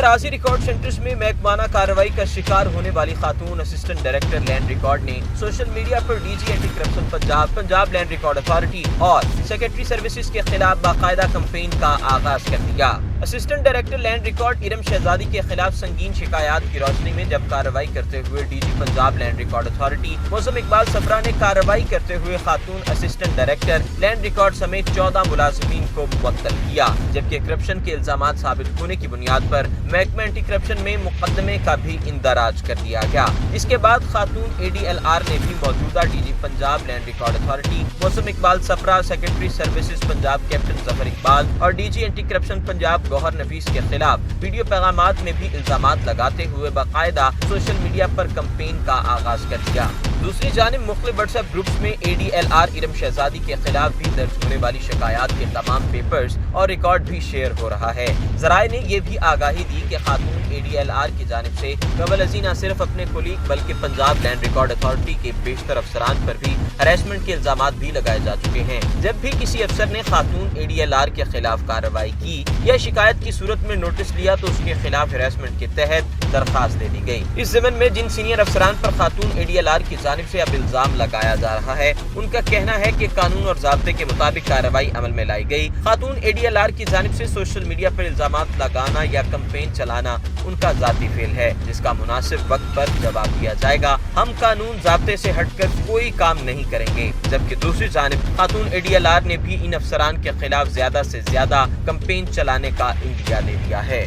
अराजी record centres में महकमाना कार्रवाई का शिकार होने वाली खातून असिस्टेंट डायरेक्टर लैंड रिकॉर्ड ने सोशल मीडिया पर DG anti corruption Punjab, Punjab land record authority और सेक्रेटरी सर्विसेज के खिलाफ बाकायदा कैंपेन का आगाज कर दिया। Assistant director land record Iram शहजादी के खिलाफ संगीन शिकायत की रोशनी में जब कार्रवाई करते हुए DG Punjab land record authority Mausam Iqbal सफरा ने कार्रवाई करते हुए खातून असिस्टेंट डायरेक्टर लैंड रिकॉर्ड समेत 14 मुलाजिमीन को मुअत्तल किया, जबकि करप्शन के इल्जामात साबित होने की बुनियाद पर महकमा एंटी करप्शन में मुकदमे का भी इंदराज कर दिया गया। इसके बाद खातून ADLR ने भी मौजूदा DG Punjab land record authority Mausam Iqbal सफरा, secretary services Punjab captain Zafar Iqbal और DG anti corruption Punjab Gohar Nafees के खिलाफ वीडियो पैगामात में भी इल्जामात लगाते हुए बाकायदा सोशल मीडिया पर कैंपेन का आगाज कर दिया। दूसरी जानिब मुख्तलिफ व्हाट्सएप ग्रुप्स में ADLR इरम शहजादी के खिलाफ भी दर्ज होने वाली शिकायत के तमाम पेपर्स और रिकॉर्ड भी शेयर हो रहा है। ज़राए ने यह भी आगाही दी कि खातून ADLR की जानिब से कबल अज़ीं न सिर्फ अपने कोलीग बल्कि पंजाब लैंड रिकॉर्ड अथॉरिटी के बेशतर अफसरान पर भी हरेसमेंट के इल्जामात भी लगाए जा चुके हैं। जब भी किसी अफसर ने खातून ADLR के खिलाफ कार्रवाई की या शिकायत की सूरत में नोटिस लिया तो उसके खिलाफ हरेसमेंट के तहत दरखास्त दे दी गई। इस ज़मन में जिन सीनियर अफसरान पर खातून ADLR की जानिब से अब इल्जाम लगाया जा रहा है, उनका कहना है कि कानून और ज़ाब्ते के मुताबिक कार्रवाई अमल में लाई गई। खातून ADLR की जानिब से सोशल मीडिया पर इल्जामात लगाना या कैंपेन चलाना उनका जाती फेल है, जिसका मुनासिब वक्त पर जवाब दिया जाएगा। हम कानून ज़ाब्ते से हटकर कोई काम नहीं करेंगे। जबकि दूसरी जानिब खातून ADLR ने भी इन अफसरान के खिलाफ ज्यादा से ज्यादा कैंपेन चलाने का इंदिया ले लिया है।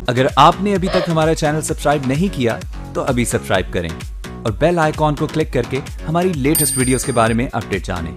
अगर आपने अभी तक हमारा चैनल सब्सक्राइब नहीं किया तो अभी सब्सक्राइब करें और बेल आइकॉन को क्लिक करके हमारी लेटेस्ट वीडियोस के बारे में अपडेट जानें।